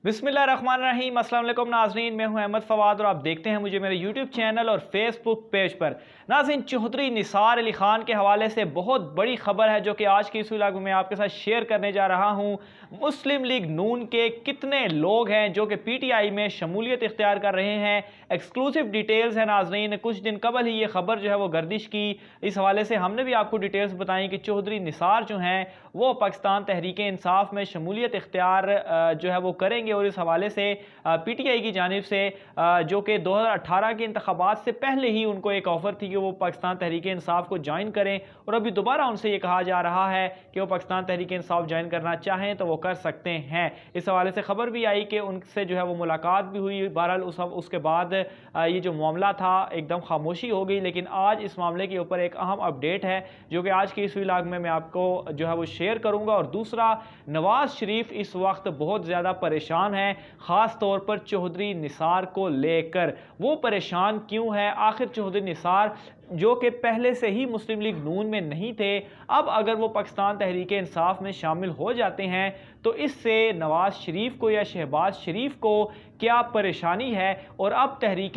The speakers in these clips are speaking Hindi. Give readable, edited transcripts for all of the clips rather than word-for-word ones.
बिस्मिल्लाहिर्रहमानिर्रहीम। अस्सलाम वालेकुम नाज़रीन, मैं हूं अहमद फवाद और आप देखते हैं मुझे मेरे यूट्यूब चैनल और फेसबुक पेज पर। नाज़रीन, चौधरी निसार अली खान के हवाले से बहुत बड़ी खबर है जो कि आज की इस व्लॉग में मैं आपके साथ शेयर करने जा रहा हूं। मुस्लिम लीग नून के कितने लोग हैं जो कि पीटीआई में शमूलियत इख्तियार कर रहे हैं, एक्सक्लूसिव डिटेल्स है नाज़रीन। कुछ दिन कबल ही ये खबर जो है वो गर्दिश की, इस हवाले से हमने भी आपको डिटेल्स बताई कि चौधरी निसार जो हैं वो पाकिस्तान तहरीक इंसाफ में शमूलियत इख्तियार जो है वो करेंगे। और इस हवाले से पीटीआई की जानिब से जो कि 2018 के इंतखाबात से पहले ही उनको एक ऑफ़र थी कि वो पाकिस्तान तहरीक इंसाफ को ज्वाइन करें, और अभी दोबारा उनसे ये कहा जा रहा है कि वो पाकिस्तान तहरीक इंसाफ ज्वाइन करना चाहें तो वो कर सकते हैं। इस हवाले से खबर भी आई कि उनसे जो है वो मुलाकात भी हुई। बहरहाल उसके बाद ये जो मामला था एकदम खामोशी हो गई, लेकिन आज इस मामले के ऊपर एक अहम अपडेट है जो कि आज की इस व्लॉग में मैं आपको जो है वो शेयर करूँगा। और दूसरा, नवाज शरीफ इस वक्त बहुत ज़्यादा परेशान हैं, ख़ास तौर पर चौधरी निसार को लेकर। वो परेशान क्यों है? आखिर चौधरी निसार जो कि पहले से ही मुस्लिम लीग नून में नहीं थे, अब अगर वो पाकिस्तान तहरीक इंसाफ में शामिल हो जाते हैं तो इससे नवाज शरीफ को या शहबाज शरीफ को क्या परेशानी है? और अब तहरीक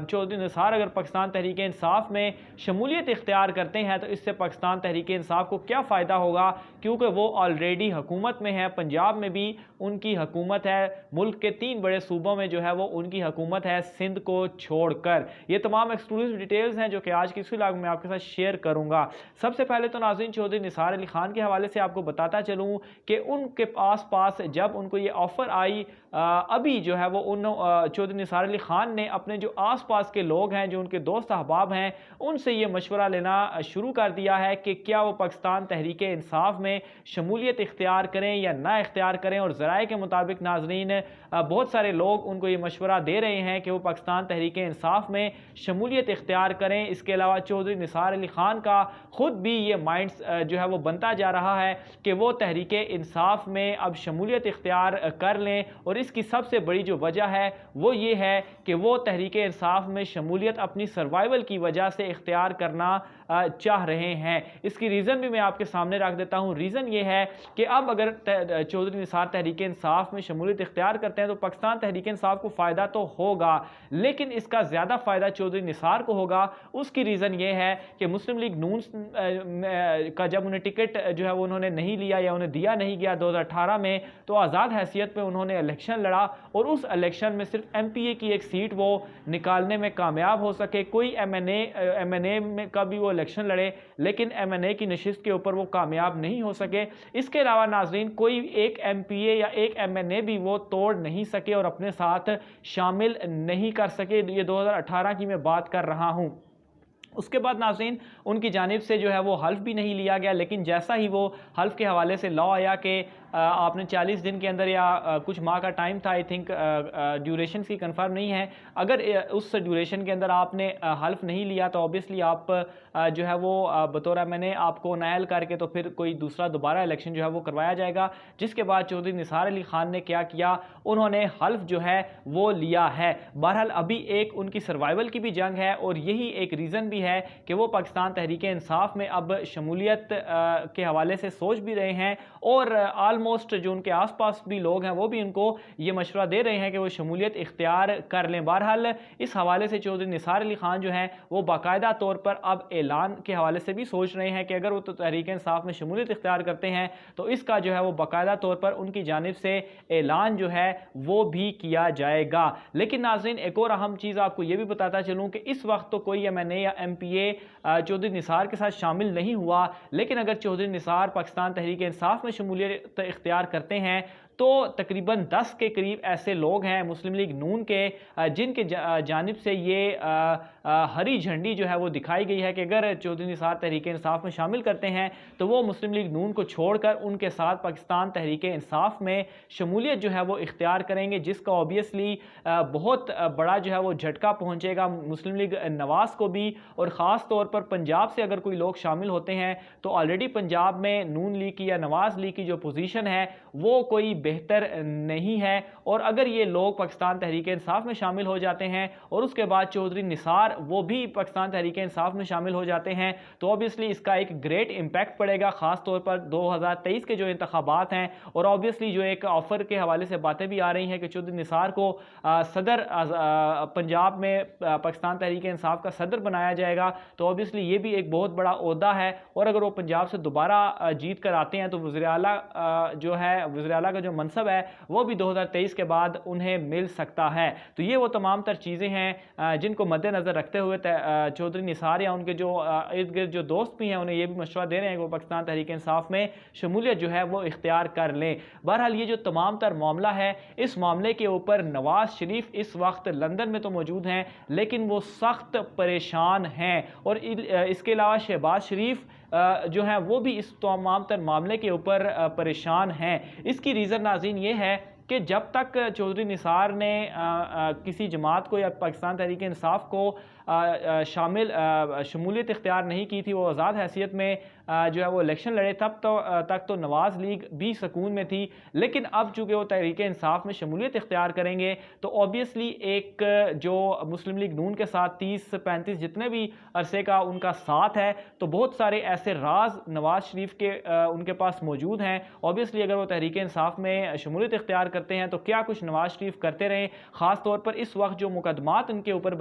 चौधरी निसार अगर पाकिस्तान तहरीक इंसाफ में शमूलियत इख्तियार करते हैं तो इससे पाकिस्तान तहरीक इंसाफ को क्या फ़ायदा होगा? क्योंकि वो ऑलरेडी हुकूमत में है, पंजाब में भी उनकी हुकूमत है, मुल्क के 3 बड़े सूबों में जो है वो उनकी हुकूमत है, सिंध को छोड़कर। ये तमाम एक्सक्लूसिव डिटेल्स हैं जो कि आज की इस व्लॉग में आपके साथ शेयर करूंगा। सबसे पहले तो नाज़रीन, चौधरी निसार अली खान के हवाले से आपको बताता चलूं कि उनके पास जब उनको ये ऑफ़र आई, अभी जो है वो चौधरी निसार अली खान ने अपने जो आसपास के लोग हैं, जो उनके दोस्त अहबाब हैं, उनसे ये मशवरा लेना शुरू कर दिया है कि क्या वो पाकिस्तान तहरीक इंसाफ में शमूलियत इख्तियार करें या ना इख्तियार करें। और ज़राए के मुताबिक नाज़रीन, बहुत सारे लोग उनको ये मशवरा दे रहे हैं कि वो पाकिस्तान तहरीक इंसाफ में शमूलियत इख्तियार करें। इसके अलावा चौधरी निसार अली खान का ख़ुद भी ये माइंड जो है वो बनता जा रहा है कि वो तहरीक इंसाफ में अब शमूलियत इख्तियार कर लें। और इसकी सबसे बड़ी जो वजह है वो ये है कि वो तहरीक इंसाफ में शमूलियत अपनी सर्वाइवल की वजह से इख्तियार करना चाह रहे हैं। इसकी रीज़न भी मैं आपके सामने रख देता हूँ। रीज़न ये है कि अब अगर चौधरी निसार तहरीक इंसाफ में शमूलियत इख्तियार करते हैं तो पाकिस्तान तहरीक इंसाफ को फ़ायदा तो होगा, लेकिन इसका ज़्यादा फ़ायदा चौधरी निसार को होगा। उसकी रीज़न ये है कि मुस्लिम लीग नून का जब उन्हें टिकट जो है वो उन्होंने नहीं लिया या उन्हें दिया नहीं गया 2018 में, तो आज़ाद हैसियत में उन्होंने इलेक्शन लड़ा और उस इलेक्शन में सिर्फ MPA की एक सीट वो निकालने में कामयाब हो सके। कोई MNA में का भी वो इलेक्शन लड़े, लेकिन MNA की नशिस्त के ऊपर वो कामयाब नहीं हो सके। इसके अलावा नाजरीन, कोई एक MPA या एक MNA भी वो तोड़ नहीं सके और अपने साथ शामिल नहीं कर सके। ये 2018 की मैं बात कर रहा हूँ। उसके बाद नाज़रीन, उनकी जानिब से जो है वो हल्फ भी नहीं लिया गया, लेकिन जैसा ही वो हल्फ के हवाले से लॉ आया कि आपने 40 दिन के अंदर या कुछ माह का टाइम था, आई थिंक ड्यूरेशन की कंफर्म नहीं है, अगर उस ड्यूरेशन के अंदर आपने हल्फ नहीं लिया तो ऑब्वियसली आप जो है वो बतौर मैंने आपको नायल करके तो फिर कोई दूसरा दोबारा इलेक्शन जो है वो करवाया जाएगा। जिसके बाद चौधरी निसार अली खान ने क्या किया, उन्होंने हल्फ जो है वो लिया है। बहरहाल अभी एक उनकी सर्वाइवल की भी जंग है और यही एक रीज़न भी है कि वो पाकिस्तान तहरीक इंसाफ में अब शमूलियत के हवाले से सोच भी रहे हैं। और ऑलमोस्ट जो उनके आसपास भी लोग हैं वो भी उनको ये मशवरा दे रहे हैं कि वो शमूलियत इख्तियार कर लें। बहरहाल इस हवाले से चौधरी निसार अली खान जो हैं वो बाकायदा तौर पर अब ऐलान के हवाले से भी सोच रहे हैं कि अगर वो तो तहरीक इंसाफ में शमूलियत इख्तियार करते हैं तो इसका जो है वो बाकायदा तौर पर उनकी जानिब से ऐलान जो है वो भी किया जाएगा। लेकिन नाज़रीन, एक और अहम चीज़ आपको ये भी बताता चलूँ कि इस वक्त तो कोई MNA या MPA चौधरी निसार के साथ शामिल नहीं हुआ, लेकिन अगर चौधरी निसार पाकिस्तान तहरीक इंसाफ में शमूलियत इख्तियार करते हैं तो तकरीबन 10 के करीब ऐसे लोग हैं मुस्लिम लीग नून के जिनके जानिब से ये हरी झंडी जो है वो दिखाई गई है कि अगर चौधरी निसार तहरीक इंसाफ में शामिल करते हैं तो वो मुस्लिम लीग नून को छोड़कर उनके साथ पाकिस्तान तहरीक इंसाफ में शमूलियत जो है वो इख्तियार करेंगे, जिसका ऑब्वियसली बहुत बड़ा जो है वो झटका पहुँचेगा मुस्लिम लीग नवाज़ को भी। और ख़ास तौर पर पंजाब से अगर कोई लोग शामिल होते हैं तो ऑलरेडी पंजाब में नून लीग की या नवाज़ लीग की जो पोजीशन है वो कोई बेहतर नहीं है। और अगर ये लोग पाकिस्तान तहरीक इंसाफ में शामिल हो जाते हैं और उसके बाद चौधरी निसार वो भी पाकिस्तान तहरीक इंसाफ में शामिल हो जाते हैं तो ऑब्वियसली इसका एक ग्रेट इम्पैक्ट पड़ेगा, ख़ास तौर पर 2023 के जो इंतखाबात हैं। और ऑब्वियसली जो एक ऑफर के हवाले से बातें भी आ रही हैं कि चौधरी निसार को सदर पंजाब में पाकिस्तान तहरीक इंसाफ का सदर बनाया जाएगा, तो ऑब्वियसली ये भी एक बहुत बड़ा ओहदा है। और अगर वो पंजाब से दोबारा जीत कर आते हैं तो वज़ीर आला जो है, वज़ीर आला का जो मनसब है वो भी 2023 के बाद उन्हें मिल सकता है। तो ये वो तमाम तर चीज़ें हैं जिनको मद्देनज़र रखते हुए चौधरी निसार या उनके जो इर्द गिर्द जो दोस्त भी हैं उन्हें ये भी मशवरा दे रहे हैं कि वो पाकिस्तान तहरीक इंसाफ में शमूलियत जो है वो इख्तियार कर लें। बहरहाल ये जो तमाम तर मामला है, इस मामले के ऊपर नवाज शरीफ इस वक्त लंदन में तो मौजूद हैं लेकिन वो सख्त परेशान हैं। और इसके अलावा शहबाज शरीफ जो है वो भी इस तमाम तर मामले के ऊपर परेशान हैं। इसकी रीज़न नाज़रीन ये है कि जब तक चौधरी निसार ने किसी जमात को या पाकिस्तान तहरीक इंसाफ को शमूलियत इख्तियार नहीं की थी, वो आज़ाद हैसियत में जो है वो इलेक्शन लड़े, तक तो नवाज़ लीग भी सुकून में थी। लेकिन अब चूँकि वो तहरीक इंसाफ में शमूलियत इख्तियार करेंगे तो ऑब्वियसली एक जो मुस्लिम लीग नून के साथ 30-35 जितने भी अरसे का उनका साथ है, तो बहुत सारे ऐसे राज नवाज शरीफ के उनके पास मौजूद हैं। ऑब्वियसली अगर वो तहरीक इंसाफ में शमूलियत इख्तियार करते हैं तो क्या कुछ नवाज शरीफ करते रहें। ख़ास तौर पर इस वक्त जो मुकदमात उनके ऊपर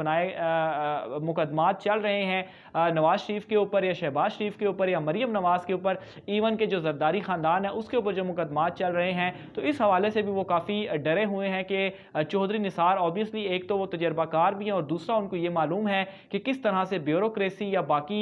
मुकदमात चल रहे हैं नवाज शरीफ के ऊपर या शहबाज शरीफ के ऊपर या मरियम नवाज के ऊपर, इवन के जो जरदारी ख़ानदान है उसके ऊपर जो मुकदमात चल रहे हैं, तो इस हवाले से भी वो काफ़ी डरे हुए हैं कि चौधरी निसार ऑब्वियसली एक तो वो तजर्बाकार भी हैं और दूसरा उनको ये मालूम है कि किस तरह से ब्यूरोक्रेसी या बाकी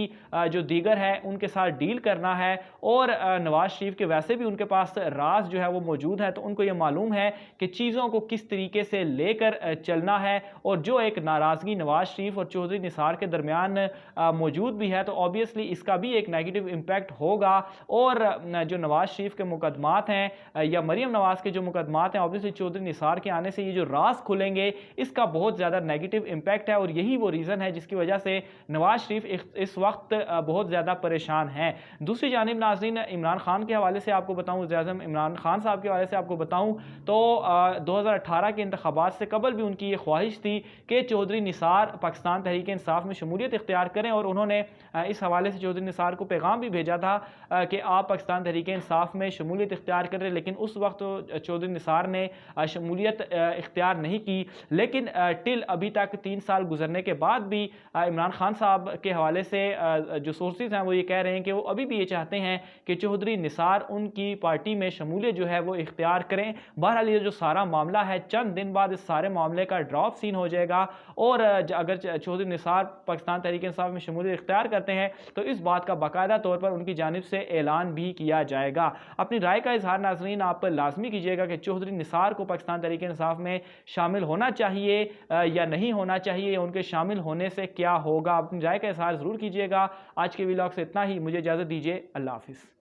जो दीगर है उनके साथ डील करना है। और नवाज शरीफ के वैसे भी उनके पास राज जो है वो मौजूद है, तो उनको ये मालूम है कि चीज़ों को किस तरीके से लेकर चलना है। और जो एक नाराज़गी नवाज शरीफ और चौधरी निसार के दरमियान मौजूद भी है, तो ऑब्वियसली इसका भी एक नेगेटिव इम्पैक्ट होगा। और जो नवाज शरीफ के मुकदमात हैं या मरियम नवाज के जो मुकदमात हैं, ऑब्वियसली चौधरी निसार के आने से ये जो राज खुलेंगे इसका बहुत ज़्यादा नेगेटिव इम्पैक्ट है। और यही वो रीज़न है जिसकी वजह से नवाज शरीफ इस वक्त बहुत ज़्यादा परेशान हैं। दूसरी जानिब नाज़रीन, इमरान खान के हवाले से आपको बताऊँ, वज़ीर-ए-आज़म इमरान खान साहब के हवाले से आपको बताऊँ तो 2018 के इंतखाबात से कबल भी उनकी ये ख्वाहिश थी कि चौधरी निसार पाकिस्तान तहरीक इंसाफ में शमूलियत इख्तियार करें। और उन्होंने इस हवाले से चौधरी निसार को पैगाम भी भेजा था कि आप पाकिस्तान तहरीक इंसाफ में शमूलियत इख्तियार करें। लेकिन उस वक्त चौधरी निसार ने शमूलियत इख्तियार नहीं की। लेकिन टिल अभी तक 3 साल गुजरने के बाद भी इमरान खान साहब के हवाले से जो सोर्सेज हैं वो ये कह रहे हैं कि वो अभी भी ये चाहते हैं कि चौधरी निसार उनकी पार्टी में शमूलियत जो है वो इख्तियार करें। बहरहाल ये जो सारा मामला है, चंद दिन बाद इस सारे मामले का ड्रॉप सीन हो जाएगा। और अगर चौधरी निसार पाकिस्तान तहरीक इंसाफ में शमूलियत इख्तियार करते हैं तो इस बात का बाकायदा तौर पर उनकी जानिब से ऐलान भी किया जाएगा। अपनी राय का इजहार नाज़रीन आप लाजमी कीजिएगा कि चौधरी निसार को पाकिस्तान तहरीक इंसाफ में शामिल होना चाहिए या नहीं होना चाहिए, या उनके शामिल होने से क्या होगा। अपनी राय का इजहार ज़रूर कीजिएगा। आज के व्लॉग से इतना ही, मुझे इजाज़त दीजिए। अल्लाह हाफ़िज़।